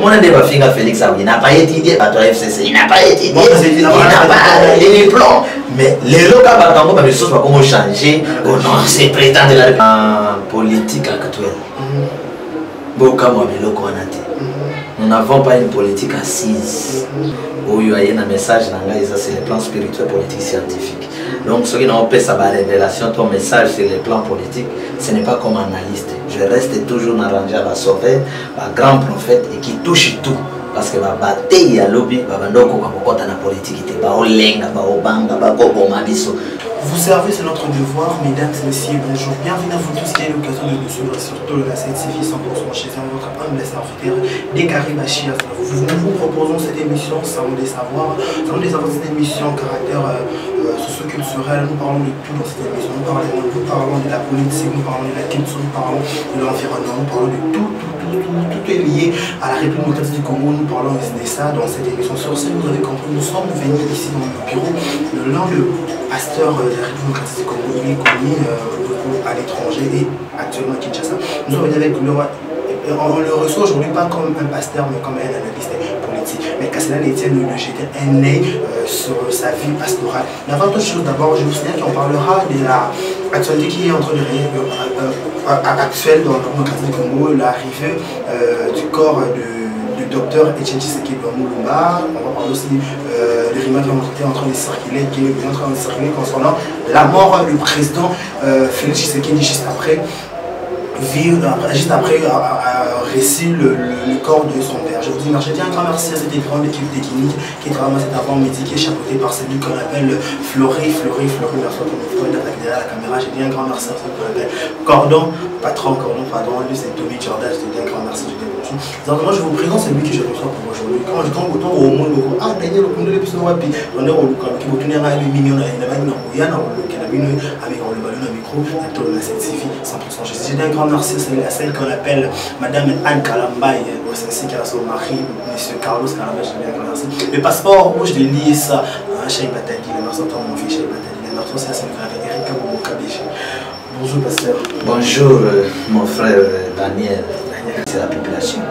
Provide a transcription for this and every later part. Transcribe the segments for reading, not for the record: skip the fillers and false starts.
Comment on va faire Félix il n'a pas étudié à toi FCC, il n'a pas étudié, il n'a pas les plans. Mais les locaux va les choses vont changer. Oh non, c'est président de la politique actuelle. Nous n'avons pas une politique assise. Où il y a un message, c'est le plan spirituel, politique, scientifique. Donc, ceux qui n'ont pas sa révélation, ton message sur le plan politique, ce n'est pas comme analyste. Je reste toujours arrangé à la sauver, à grand prophète et qui touche tout. Parce que la bataille à lobby, la politique, vous servez, c'est notre devoir, mesdames et messieurs, bonjour. Bienvenue à vous tous qui avez l'occasion de nous suivre sur Tologa 7 TV 100% chez votre humble serviteur des Caribachia. Nous vous proposons cette émission Salon des Savoirs. Salon des Savoirs, c'est une émission caractère socio-culturel. Nous parlons de tout dans cette émission. Nous parlons de la politique, nous parlons de la culture, nous parlons de l'environnement, nous parlons de tout est lié à la République démocratique du Congo. Nous parlons de ça dans cette émission. Sur ce, vous avez compris, nous sommes venus ici dans le bureau de l'un des pasteurs de la République démocratique du Congo. Il est connu à l'étranger et actuellement à Kinshasa. Nous sommes venus avec lui. On le reçoit aujourd'hui pas comme un pasteur, mais comme un analyste politique. Mais qu'à cela n'était le jeter un œil sur sa vie pastorale. Mais avant toute chose, d'abord, je vous signale qu'on parlera de l'actualité qui est en train de actuelle dans la République démocratique du Congo, l'arrivée du corps du docteur Etienne Tshisekedi Lumumba. On va parler aussi des rumeurs qui sont en train de circuler, concernant la mort du président Félix Tshisekedi juste après récit le corps de son père. Je vous dis merci, je tiens un grand merci à cette grande équipe technique qui travaille cet avant-midi, qui est chapeauté par celui qu'on appelle Fleury, merci à ton frère derrière la caméra. Je dis un grand merci à celui qu'on appelle Cordon, lui c'est Tommy Jordan, je te dis un grand merci, je te dis bonjour. Donc je vous présente celui que je reçois pour aujourd'hui. Quand je tombe autant au monde, Daniel Okunde le plus wapi, on est au Luka, qui vous tenir à 8 millions, il y a j'ai un grand merci à celle qu'on appelle Madame Anne Kalambay, aussi qui a son mari, M. Carlos Kalambay, je un grand merci. Le passeport rouge de lier ça, Chez Batali, le merci à mon fils Chez Batali, le merci à celui qu'on appelle Erika Bomokabiche. Bonjour pasteur. Bonjour mon frère Daniel. C'est la population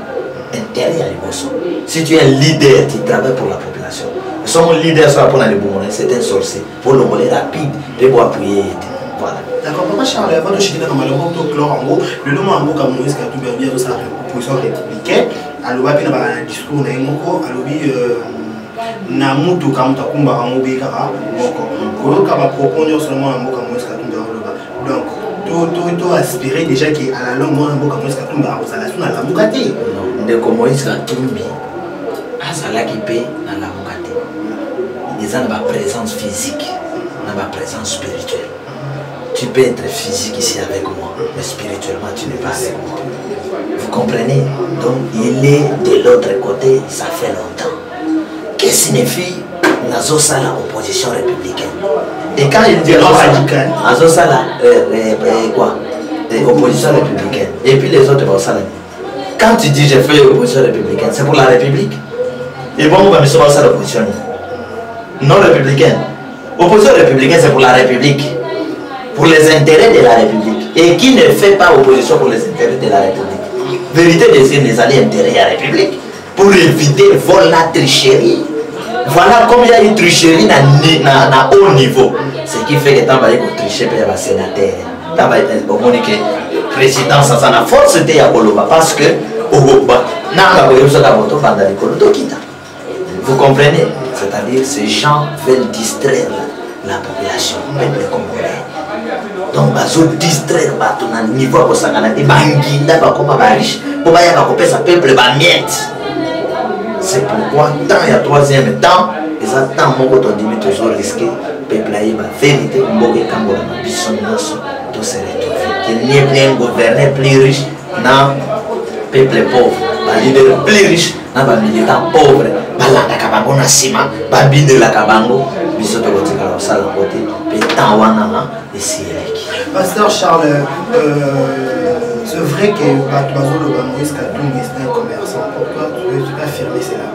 intérieure à l'émotion. Si tu es un leader, tu travailles pour la population. Son leader sera pour les bons, c'est un sorcier. Pour le voler rapide, il faut appuyer. Voilà. D'accord, papa Charles, avant de chier dans le monde de Clore en haut, le nom en haut comme Moïse qui a tout bien de sa position républicaine, à l'ouapi dans un discours d'un mot, à l'ouapi Namutu comme Takumba en haut Békara, Kolo Kaba propose seulement un mot comme Moïse qui a tout dans le bas. Donc, tout aspirer déjà qui à la longue, un mot comme Moïse qui a tout dans la à la Moukati. De comme Moïse qui a tout mis, à Salah qui paye dans la Moukati. Ils ont ma présence physique, ma présence spirituelle. Tu peux être physique ici avec moi, mais spirituellement tu n'es pas avec moi. Vous comprenez? Donc il est de l'autre côté, ça fait longtemps. Qu'est-ce que signifie Nazosala opposition républicaine? Et quand il dit Nazosala quoi? Opposition républicaine. Et puis les autres vont s'aller. Quand tu dis j'ai fait opposition républicaine, c'est pour la République. Et bon, on va me sauver ça l'opposition. Non républicaine. Opposition républicaine, c'est pour la République. Pour les intérêts de la République. Et qui ne fait pas opposition pour les intérêts de la République? Vérité des alliés intérêts à la République. Pour éviter le vol, la tricherie. Voilà combien il y a une tricherie à haut niveau. Ce qui fait que tant que tricher pour les sénateurs. Tant que le président sans la force c'était à Koloba. Parce que vous comprenez? C'est-à-dire ces gens veulent distraire la population, le peuple congolais. Donc, ils vont distraire le niveau de la peuple. C'est pourquoi, tant il y a troisième temps, ils attendent toujours risqué. Le peuple a la vérité, qu'il n'y ait plus un gouverneur plus riche, non, peuple pauvre, un leader plus riche, non, un militant pauvre, balanda kabango na sima, babine la kabango, biso to kotika la sala côté, pétant wana ici. Pasteur Charles, c'est vrai que Bazo le Moïse Katumbi est un commerçant. Pourquoi tu peux affirmer cela?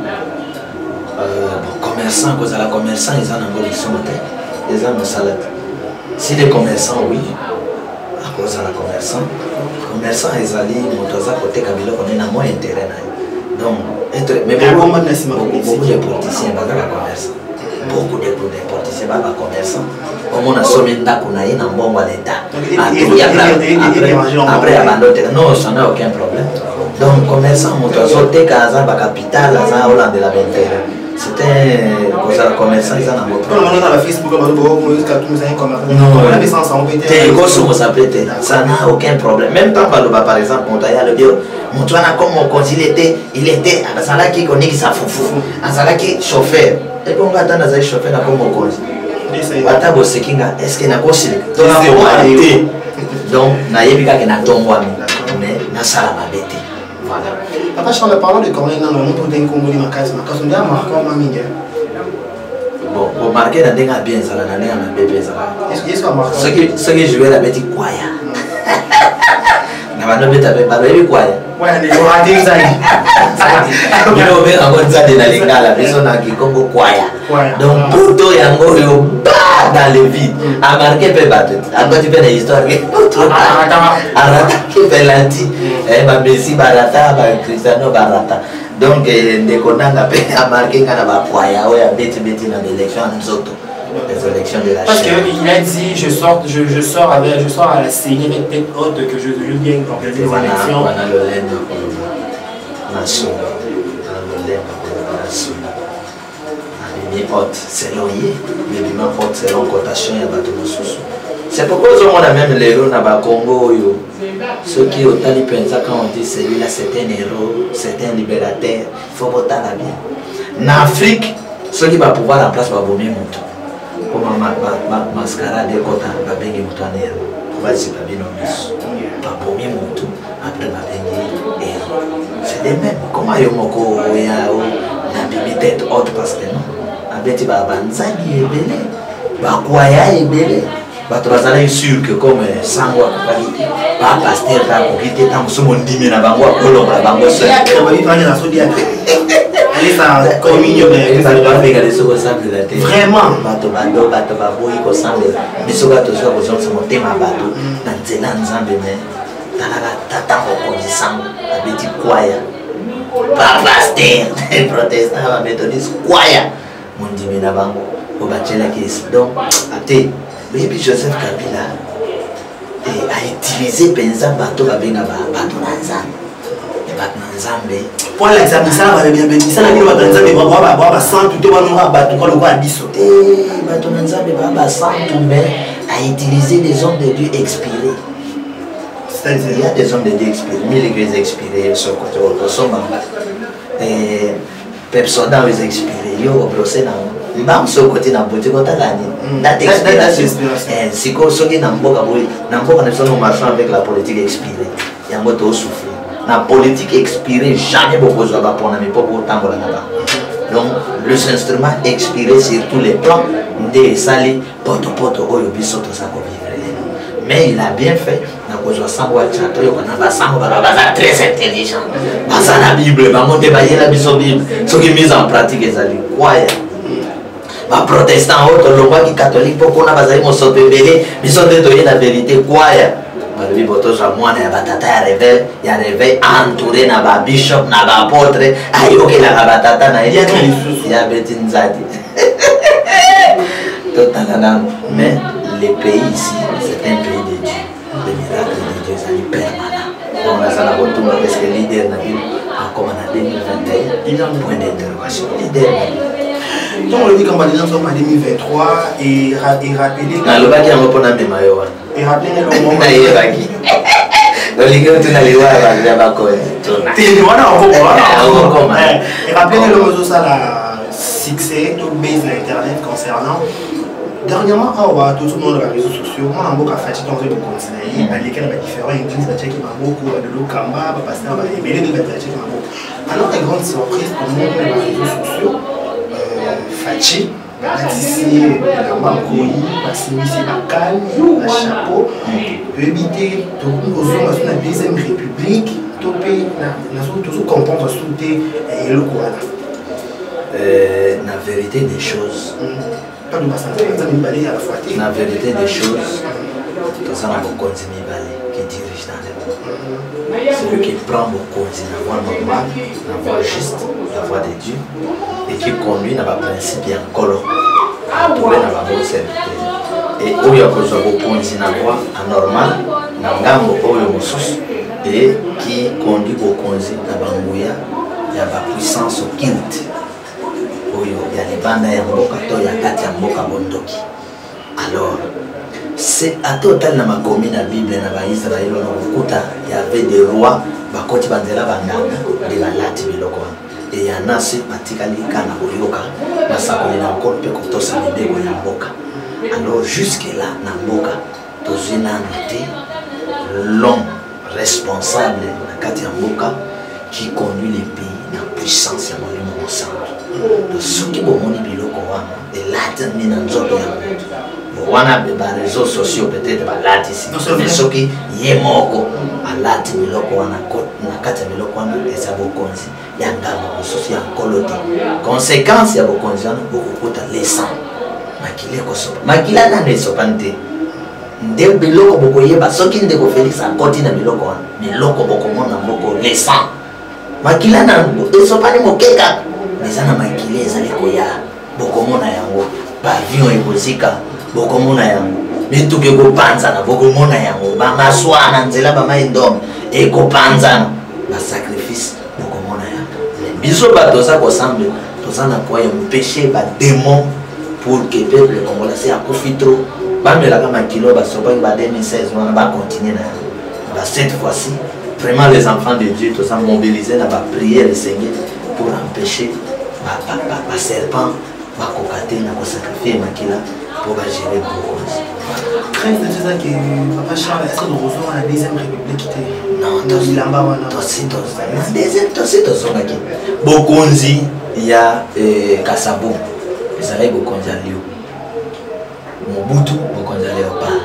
Commerçant, cause à la commerçant, ils en ont des sommes, ils en ont salade. Si les commerçants, oui, à cause de la commerçant, ils allaient, côté Kabila, on est dans moins intérêt. Donc, mais beaucoup de politiciens, beaucoup de politiciens, commerçants. Au moins, on a sommé qu'on a eu un bon l'État. Après, non, ça n'a aucun problème. Donc, commerçant, on a sauté à la capitale, à Hollande de la Ventelle. C'était un commerçant, ils en ont ça n'a aucun problème. Même pas par exemple, il était à Zala qui connaît sa foufou, à Zala qui chauffeur. Et bon, on attend à chauffeur là comme on cause. Est-ce qu'il a conseillé? Donc, naïbika qui n'a tombé, mais n'a ça la bête. Voilà. Papa, je parle parole de Corneille dans le monde où tu Congo ma case, on a marqué comme mamie. Bon, pour marquer la dingue bien ça la dingue à bébé ça. Est-ce qu'on marque? Ce que je vais la bête quoi ya. Na bano beta be balo ebi quoi ya. Ouais, les gens ratés ça. Mais on veut encore ça de la lingala, mais on a qui Congo quoi ya. Donc pour toi yango yo ba dans le vide. A marqué pe battre. A quand tu fais des histoires que arata qui fait l'anti. Ba Messi barata, ba Cristiano barata. Donc des konanga pe a marqué kana ba quoi ya o ya beti dans l'élection nous autres. Les élections de la parce qu'il a dit je sors à la série avec tête haute que je viens organiser les élections. On a le lait national. Haute, c'est l'oyer, mais bien haute, c'est l'encotation et bateau de sous. C'est pourquoi on a même les héros dans le Congo. Ceux qui ont tali pensa quand on dit celui-là c'est un héros, c'est un libérateur, il faut voter la bien. En Afrique, ceux qui vont pouvoir remplacer va vomir moto. Comme mascarade de kota, va bien moto en héros. On va dire va bien va vomir moto, après va bien héros. C'est les mêmes. Comment yomoko ya na bibi tête haute parce que non. Abeti ba banzani ebele, ba kwaya ebele. Batrazala sûr que comme sangwa kupali ba pasteur ba kokite tant somo ndimi na bango kolonga bango seul. Vraiment bato bando bato baboyi ko sambe bisoka tozwa ko zonse motema bato na nzela nzambe me talaka tata ko kondisango abeti kwaya ba pasteur protestant ba méthodiste kwaya mondimi na bango ko bachela kisi donc ate oui, puis Joseph Kabila a utilisé Penza bateau Kabila bateau Nanzambe. Et bateau Nanzambe. Pour l'examen, ça va bien bien. Ça va bien bateau Nanzambe va voir sans tout va nous bateau quand le roi a biso. Bateau Nanzambe va sans tout mais a utilisé des hommes de Dieu expirés. C'est-à-dire il y a des hommes de Dieu expirés, 1000 églises expirées sur côté au sommet. Et personne dans les expirés, yo au procès dans mbam so côté na bote ko talani date expiration siko soki na mboka na sono marchand avec la politique expirée yango to souffrir na politique expirée jamais beaucoup zo ba pona mi poko tambola na ba donc les instruments expirés sur tous les plans de sali poto oyo biso to sa ko vivre mais il a bien fait na ko zo sango chato yo na ba sango ba très intelligent basa la bible ba monte ba yela biso bible soki mise en pratique ezali kwaya ba protestant autre le roi qui catholique pourquoi on a bazali mosoto belé biso de donner la vérité quoi ya ba bi boto za mwana ya batata ya réveil entouré na ba bishop na ba apôtre ayoke la batata na ya betinzadi totalement mais les pays ici c'est un pays de Dieu le miracle de Dieu c'est permanent donc là ça la retourne parce que leader na ville comme en 2021 il y a un point d'interrogation leader donc on le dit qu'en 2023 et rappeler le bac est repris dans mes maillots et rappeler le moment donc les gars tu n'as les voir avec la bacolle et rappeler le moment ça la succès tout base l'internet concernant dernièrement on voit tout le monde sur les réseaux sociaux on a beaucoup fatigué dans le continent à lesquels les différents églises qui m'a beaucoup de l'Okamba pasteur va émeler de qui m'a beaucoup alors la grande surprise pour nous les réseaux sociaux Fachi, ici, la Makoui, la calme, la chapeau, éviter tout le la deuxième république, tout le comprendre sous et le Coran. La vérité des choses. Pas de masse à la fois. La vérité des choses, tout ça, on continue qui dirige dans le monde. celui qui prend beaucoup la voie normale, la voie juste, la voie de Dieu, et qui conduit dans le principe en colon. Trouver dans la bonne serviteur. Et où il y a besoin de conduire la voie anormale, dans le gambo et qui conduit au conduire dans la bambouya, il y a la puissance occulte. Il y a les bandes à Mboka, il y a Katia Mboka Bondoki. Alors, c'est à total dans ma commune, la Bible, dans Israël, il y avait des rois, Bakoti Bandela Bandanga, de la Lati Biloko. Et il y en a ceux pratiquement Kana Boyoka, Masakoli Nankol, Pekotosa, Libego Yamboka. Alors, jusque-là, Namboka, Tozina noté l'homme responsable de Katia Mboka qui conduit les pays dans la puissance de mon ensemble. Donc, ceux qui ont mis biloko wana, et là, ils ont mis wana les réseaux sociaux peut-être balati ici. Mais ceux qui y moko, alati biloko wana, nakati biloko wana, et ça vous conduit. Il y a un gars qui est en coloté. Conséquence, il y a beaucoup de gens qui ont les sangs. Makile kosopa. Makila na ne sopante. Nde biloko boko yeba soki ndeko Félix akoti na biloko wana. Biloko boko mona boko les sangs. Makila na esopani mokeka. Mezana makile ezali koya bokomona yango ba avion ekozika bokomona yango mituke kopanzana bokomona yango ba maswana nzela ba maindom ekopanzana ba sacrifice bokomona yango biso ba toza kosemble toza na kwa ya péché ba démon pour que peuple congolais se akufi trop ba melaka makilo ba sopa ba 2016 wana ba continuer na ba cette fois-ci vraiment les enfants de Dieu toza mobiliser na ba prière le Seigneur pour empêcher les serpents, les cocatés, les sacrifier pour gérer beaucoup. Crainte de ça que Papa Charles, est-ce que nous rejoignons la deuxième république qui était non, Bokonzi, il y a Kassabo, ils allaient Bokonzi à Lyon. Mobutu, Bokonzi à Léopard.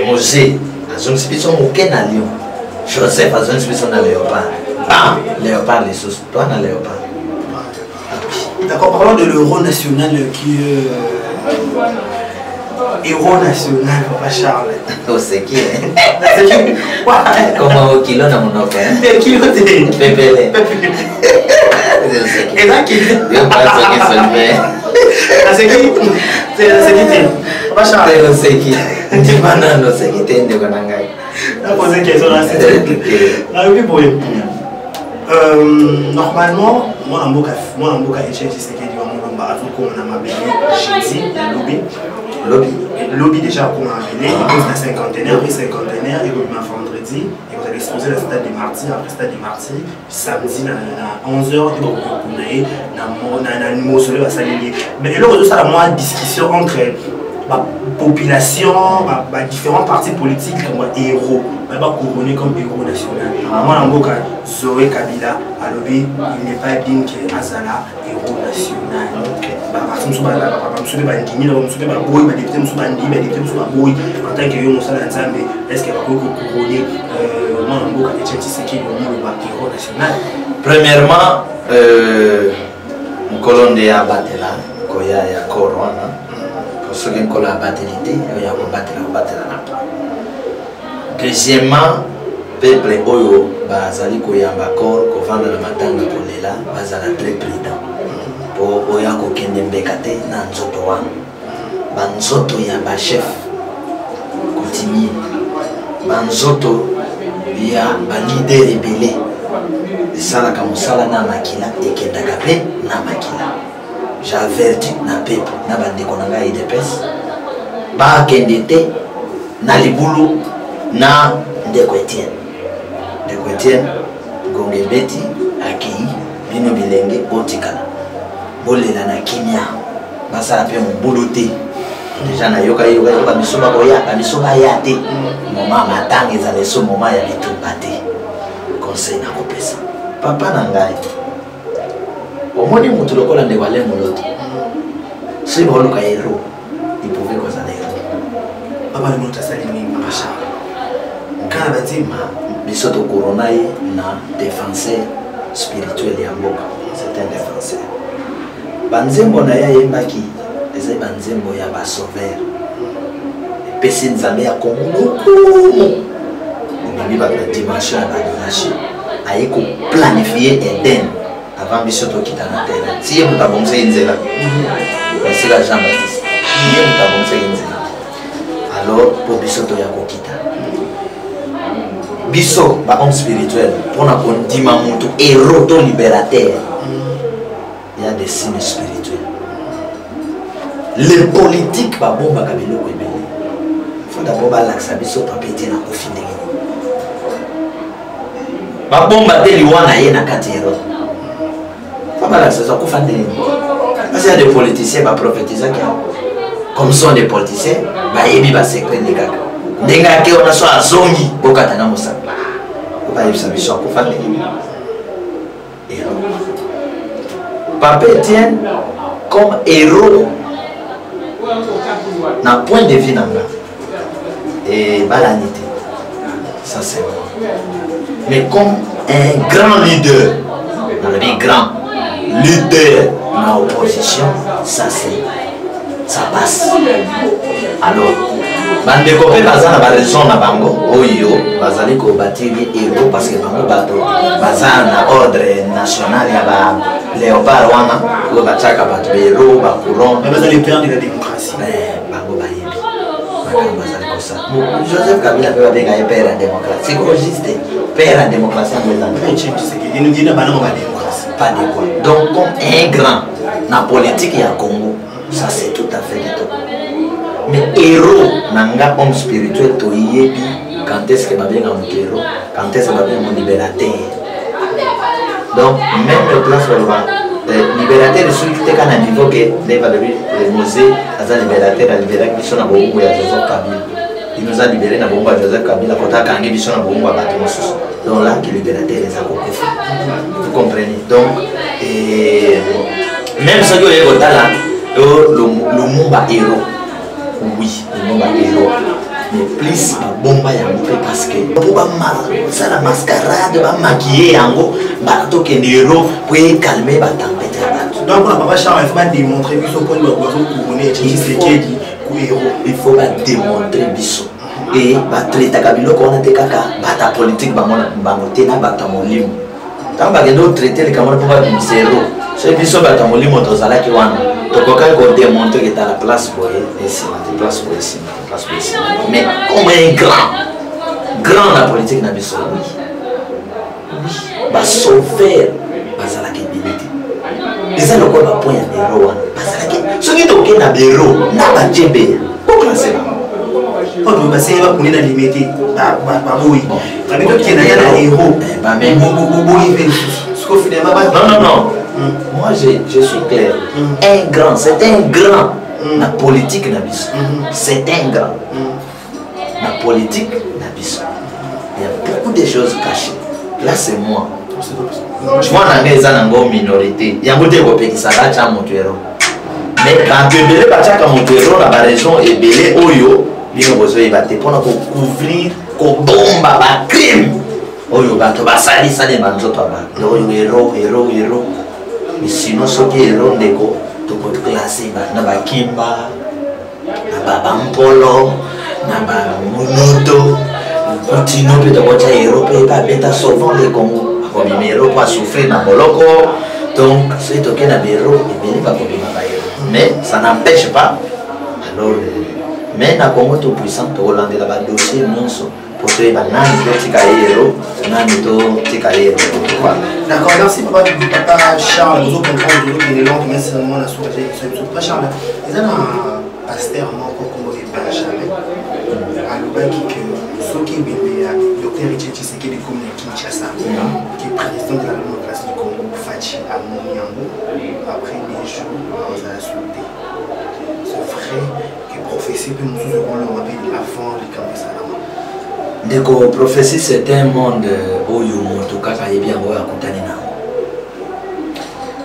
Mosé, à une situation aucune à Lyon. Joseph, à une situation à Léopard. Bam, Léopard, les sous, toi à Léopard. D'accord, parlons de l'euro national qui est héros national, Papa Charles. Oh, c'est qui? Comment au kilo dans mon offre? Quel kilo t'es? Pépélé. Et là qui? Je pense que c'est le fait. C'est qui? C'est qui t'es? Papa Charles. C'est qui? Dis-moi non, c'est qui t'es? La posé une question là, c'est oui, pour normalement, moi en Boka échec, c'est ce qui est du monde en bas, on a ma belle, j'ai dit, lobby déjà qu'on a appelé, il pose la cinquantenaire, après cinquantenaire, et comme vendredi, et vous allez exposer la stade des martyrs, après stade des martyrs, samedi à 11h, et donc on a un mausolée à s'aligner. Mais là, on a une discussion entre la population, différents partis politiques comme héros, couronné comme héros national. Moi, Zoé Kabila, il n'est pas digne que Azala héros national. Est-ce qu'il va couronner héros national? Premièrement, mon colonne de Abatela, Koya et Korwana. Ceux qui ont la batterie, il y a un battre. Deuxièmement, peuple Oyo, Bazali Koyamba Kor, Kovanda la Matanga Kolela, Bazala très prudent. Pour Oyako Kendembekate, Nanzotoan. Banzoto Yamba chef, coutumier. Banzoto ya un leader rébellé. Et ça, la Kamosala na Makila, et Kendakape na Makila. J'avertis na peuple na bande konanga IDPS ba kendete na libulu na ndeko Etienne gonge beti akei bino bilenge botikala bolela na kimia basala pe mbuluté déjà na yoka misoba koya misoba ya te moma matanga ezale so moma ya bitubate conseil na kopesa papa na ngai omoni mutu lokola nde wale moloto si boluka héros il pouvait causer des héros papa le monta salimi Papa Charles quand va dire biso to corona na défenseur spirituel ya mboka c'est un défenseur banzembo na ya yembaki eza banzembo ya ba sauveur pesi nzambe ya komuku il y a une dimension de l'anarchie. Il faut planifier Eden avant de quitter la terre. Si vous avez commencé à dire, c'est la Jean-Baptiste. Si vous avez commencé à dire, alors pour Bissoto Yakokita. Bisso, homme spirituel, pour nous dire héros libérateur, il y a des signes spirituels. Les politiques, il faut d'abord l'accès à Bisso pour péter la confinement. Ma bomba de liwana yé na katero. Pas la saison qu'on fait des. Parce qu'il y a des politiciens qui prophétisent comme sont des politiciens, bah yebi ba secret de kaka. Denga ke on a soit zongi bokata na musa. Pas yebi sa biso qu'on fait des. Héros. Papa tient comme héros. Na point de vue nanga. Et balanité. Ça c'est bon. Mais comme un grand leader, dans la vie grand leader dans l'opposition, ça passe. Alors, bande de copains baza na raison na bango, oyo bazali ko bâtir héros parce que bango bato baza na ordre national ya ba léopard wana ko bataka bato héros ba couron, mais bazali perdre la démocratie. Bango ba yebi. Bazali ko ça. Joseph Kabila peut avec un père en démocratie. C'est quoi juste père en démocratie en deux ans. Il nous dit que nous avons la démocratie. Pas de quoi. Donc comme un grand dans la politique et à Congo, ça c'est tout à fait tout. Mais héros, nanga homme spirituel, to yebi, quand est-ce que ma bien mon héros, quand est-ce que ma bien mon libérateur. Donc même le place où le libérateur est celui qui est à un niveau que les musées, les libérateurs, les libérateurs qui sont à Bongo et à Joseph Kabila. Il nous a libérés dans Bongo à Joseph Kabila, quand on a gagné qui sont à Bongo à Batomosus. Donc là, qui libérateur les a compris. Vous comprenez? Donc, même si vous avez là, le monde est héros. Oui, le monde est héros. Mais plus la bombe est parce que ça la mascarade va maquiller en gros, bateau qui est héros pour calmer la tempête. Donc on n'a pas Charles, il faut pas démontrer Bisso point de couronner il faut pas démontrer Bisso. Et traiter Kabila qu'on a été caca, ta politique bangoté na batamolimo. Tant que nous traiter les camarades pour pas du zéro. C'est Bisso batamolimo dans la qui wana. Donc quand on démontre que tu as la place pour ici, la place pour ici, la place pour ici. Mais comme un grand la politique na Bisso. Oui. Ba sauver bazala ki bilité. Ils ont le quoi point ya héros wana. Bazala ki ce qui toke na héros na ba djembe. Pour classer là. On doit passer à la limiter. Oui. Mais toi qui es un héros, non. Moi je suis clair. Un grand, c'est un grand. La politique n'a pas. C'est un grand. La politique n'a pas. Il y a beaucoup de choses cachées. Là c'est moi. Moi je suis une minorité. Il y a beaucoup de gens qui sont là, mais quand tu es là, tu es la raison est belé oyo. Bien besoin de battre pour couvrir comme bombe à crime. Oyo bato basali ça les banzo toi ba. Oyo héros. Mais sinon ce qui est héros ndeko to peut classer na ba kimba, na ba bampolo, na ba monoto. Continue peut te voir héros peut pas bêta souvent les Congo. Comme héros pas souffrir na boloko. Donc c'est ok na héros et bien pas comme ba héros. Mais ça n'empêche pas alors mais na Congo tout puissant to Hollande là-bas dossier non pour que ba nani to tikaero nani to tikaero. D'accord, merci papa Charles, vous comprendre que les langues mais c'est vraiment la source pas Charles. Ils ont un pasteur non Congo et Benjamin à Lubaki que ce qui est docteur Richard Tshisekedi comme Kinshasa qui est président de la démocratie du Congo Fachi à Mouniango après des jours dans la souté. C'est vrai que prophétie peut nous on le rappelle avant les campus. Donc prophétie c'est un monde où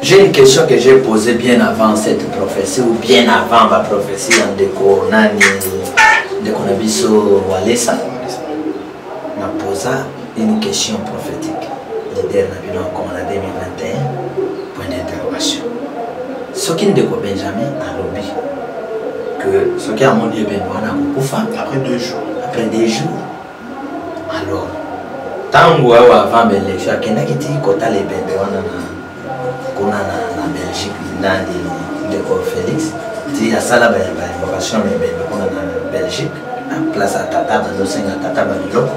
j'ai une question que j'ai posée bien avant cette prophétie ou bien avant la prophétie en déco nani de Konabiso Walesa. On a posé une question prophétique. Leader n'a pas comme en 2021. Point d'interrogation. Ce qui ne déco Benjamin a lobby que ce qui a mon lieu ben après 2 jours. Après 2 jours. Alors tango avant l'élection akendaki ti kota lebembe wana kuna na Belgique nandi ndeko Félix ti asala ba invocation lebembe kuna na Belgique na place à tata bazosenga tata balilo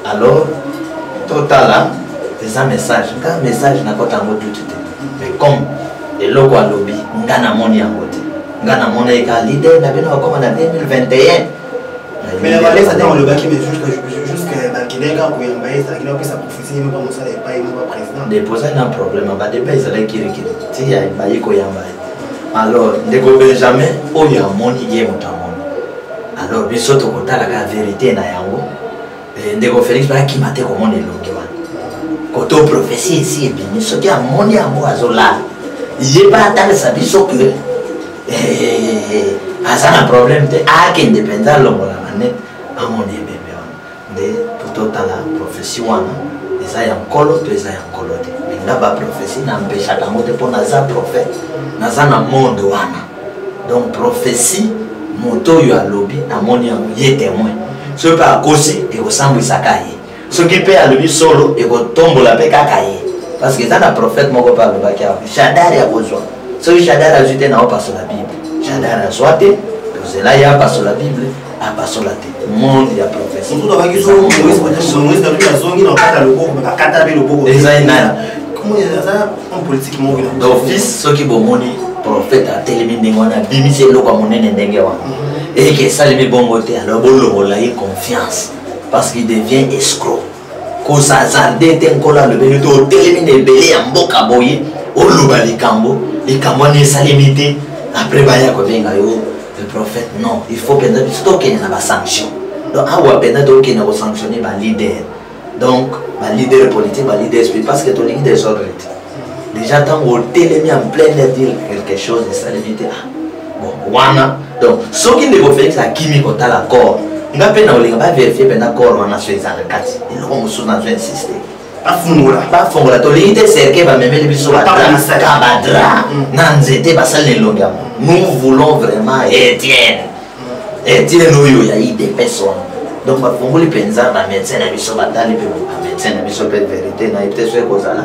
alors total c'est un message quand message na kota ngo tout mais comme eloko alobi ngana moni yango te ngana moni ka leader na bino comme en 2021 mais la valeur ça dans le bac mais jusqu'à Bankinega où il y a ça qui n'a pas sa prophétie même pas ça n'est pas président déposer un problème ba de base là qui ti ya ba yiko yamba alors ndeko Benjamin o ya moni ye mutamoni alors biso to kotala ka vérité na yango ndeko Félix ba ki mate ko moni longi wana koto prophétie ici et bien ce qui a moni yango azola il pas atteindre sa biso que azana problème te indépendant longola manette à mon bébé de tout la prophétie wana eza ya nkolo to eza ya nkolo te mais nga ba prophétie na mpesha kango te po naza prophète naza na monde wana donc prophétie moto yo alobi amoni yango ye témoin so pa akosi ekosambwisaka ye soki mpe alobi solo ekotombola mpe kaka ye parce que eza na prophète moko mpe alobaki awa shadari akozwa soki shadari azwi te nao pasola bible shadari azwa te tozela ye apasola bible apasola te monde ya prophétie d'office soki bomoni prophète atelemi ndenge wana abimisi eloko ya monene ndenge wana eke esalemi bongo te alors bolongola ye confiance parce qu'il devient escroc kozazarde te nkolo alobeli te otelemi na ebele ya mboka boye oloba likambo wana esalemi te après baya kobenga yo le prophète non il faut que nous stocker na ba sanction donc awa pena to ke na sanctionner ba leader donc ba leader politique ba leader spirituel parce que to lingi des ordres déjà tant au télémi en plein de dire quelque chose de ça limité bon wana donc ce qui ne veut faire ça kimi kota la corps nga pe na olinga ba vérifier pena corps wana so ezala kati il ko musu na zo insister pas fongola to lingi te cercle ba memeli biso ba kabadra na nzete basale longa nous voulons vraiment Etienne oyo ya ide personne donc ba fongoli penza ba médecin na biso batali pe ba médecin na biso pe vérité na ite so ekozala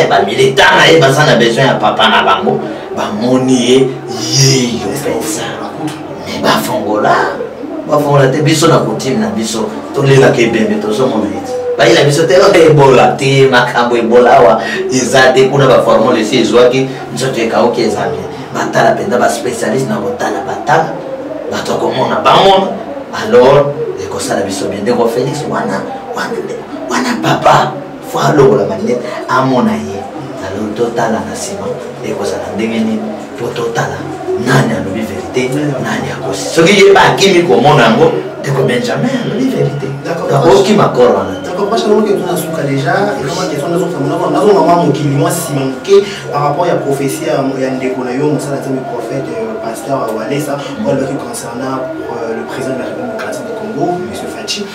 ba militant na e basana besoin ya papa na bango ba moni ye yo pensa mais ba fongola te biso na coutume na biso to lela ke bembe to so mona ite ba ila biso te ebola te makambo ebola wa izate kuna ba formule si ezwaki nzoto ekauki ezamia batala penda ba spécialiste na botala batala batokomona bamona alors ekosala biso bien ndeko Félix wana papa fo alongola manete amona ye alors totala na nsima ekosala ndenge nini po totala nani alobi vérité nani akosi soki ye ba akimi komona yango ndeko Benjamin alobi vérité oki makoro wana d'accord pas seulement que tu as souka déjà et comment question nous sommes dans maman mokili moi si manqué par rapport à la prophétie ya ndeko na yo mosala nzambe prophète pasteur Walesa on le concernant le président de la République démocratique du Congo monsieur Fachi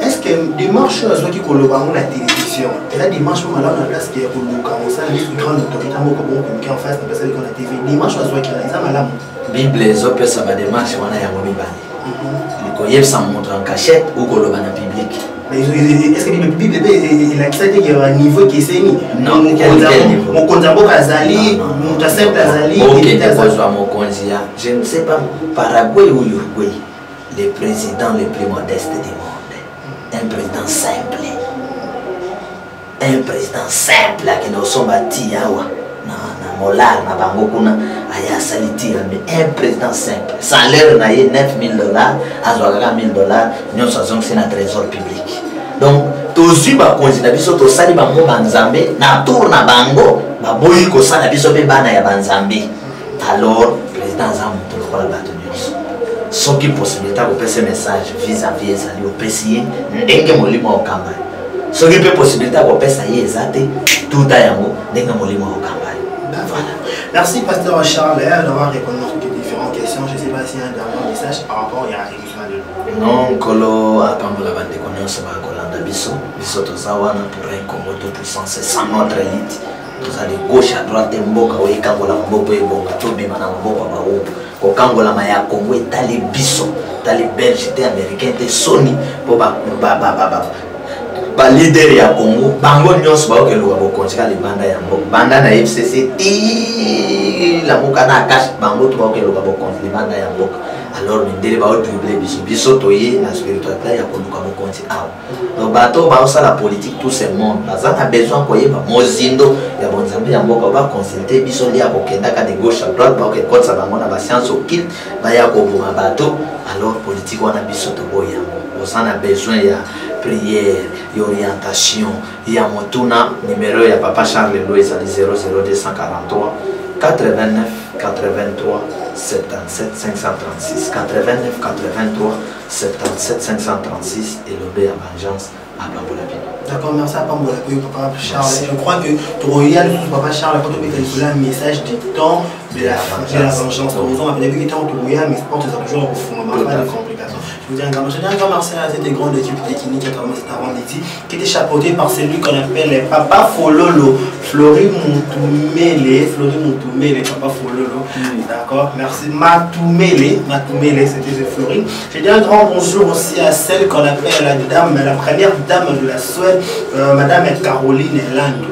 est-ce que démarche soit qui koloba na télévision et la démarche pour malheur na place qui est pour le Congo ça une grande autorité mo ko bon communiquer en face na personne qui na TV démarche soit qui na malamu bible ezopesa ba démarche wana ya mobibani koyebisa moto en cachette ou koloba na public. Mais est-ce que le Bible il a qu'il y a un niveau qui est séni? Non, mon konzambo kazali, mon simple azali, je ne sais pas Paraguay ou Uruguay, les présidents les plus modestes du monde. Un président simple. Un président simple qui nous sommes bâtis na molar na bango kuna aya salitira mais un président simple salaire na ye $9,000 azwaka $1,000 nyonso azongisi na trésor public donc tozwi bakonzi na biso tosali bango banzambe na tour na bango baboyi kosala biso mpe bana ya banzambe alors président aza moto lokola bato nyonso soki possibilité akopesa message vis-à-vis ezali opesi ye ndenge molimo okamba soki mpe possibilité akopesa ye eza te tuta yango ndenge molimo okamba. Voilà. Merci Pasteur Charles d'avoir répondu à différentes questions. Je ne sais pas s'il y a un dernier message par rapport à l'émission de l'eau. Non, Kolo a pas la bande de connaissances à Kolanda Bisso. Bisso Tozawana pour un Congo tout puissant, c'est sans notre élite. Nous allons de gauche à droite, Mboka, ou Kangola Mboka, et Bonga, Tobi, Madame Mboka, au Kangola Maya Congo, et Tali Bisso, Tali Belge, Américain, Sony, Boba, ba leader ya Congo bango nyonso ba okeluka bokontika libanda ya mboka banda na FCC ti la mboka na cash bango to ba okeluka bokontika libanda ya mboka alors mindele ba dribbler biso toye na spiritualité ya koluka bokontika awa donc bato ba osala politique tout ce monde baza na besoin koyeba mozindo ya bonzambe ya mboka ba consulter biso lia kokenda ka de gauche à droite ba okekotsa bango na ba science occulte ba ya koboma bato alors politique wana biso to boya on a besoin de prière, d'orientation. Il y a mon tourna numéro, il y a Papa Charles Louis, 00243 89 83 77 536 89 83 77 536 et le B à vengeance à Bambolapine. D'accord, merci à Bambolapine, Papa Charles. Je crois que tu regardes Papa Charles, quand tu mets un message du temps de la vengeance. On a vu que tu regardes, mais je pense que tu as toujours au fond, pas de complications. Je vous dis un grand merci à cette grande équipe technique qui était chapeautée par celui qu'on appelle Papa Fololo, Flori Moutoumele, Papa Fololo. D'accord, merci. Matoumele, c'était Flori. Je dis un grand bonjour aussi à celle qu'on appelle la première dame de la Suède, Madame Caroline Land.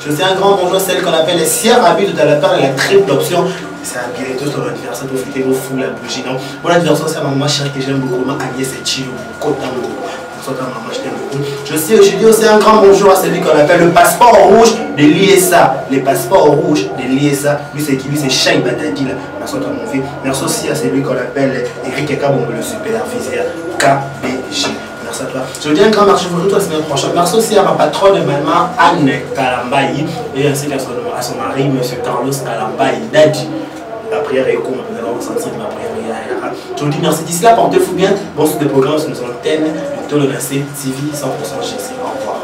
Je sais un grand bonjour celle qu'on appelle les Sierra Rabi tout à l'heure la triple d'option. C'est un bientôt sur l'anniversaire de fêter vos fous la bougie. Non, bon anniversaire c'est ma maman chérie que j'aime beaucoup, ma Agnès et Chilo, je sais, je dis aussi un grand bonjour à celui qu'on appelle le passeport rouge de l'ISA. Les passeports rouges de l'ISA. Lui, c'est qui? Lui, c'est Chaï Badadi. Merci à mon fils. Merci aussi à celui qu'on appelle Eric Ekabongo, le superviseur KBG. Merci à toi. Je dis un grand merci pour toi la semaine prochaine. Merci aussi à ma patronne, maman Anne Kalambayi. Et ainsi qu'à son mari, M. Carlos Kalambayi. Dadi. La prière est comme nous allons ressentir la prière. Je vous dis merci. D'ici là, portez-vous bien. Bon, sur des programmes sur nos antennes. Le Tolonacé TV 100% Jésus. Au revoir.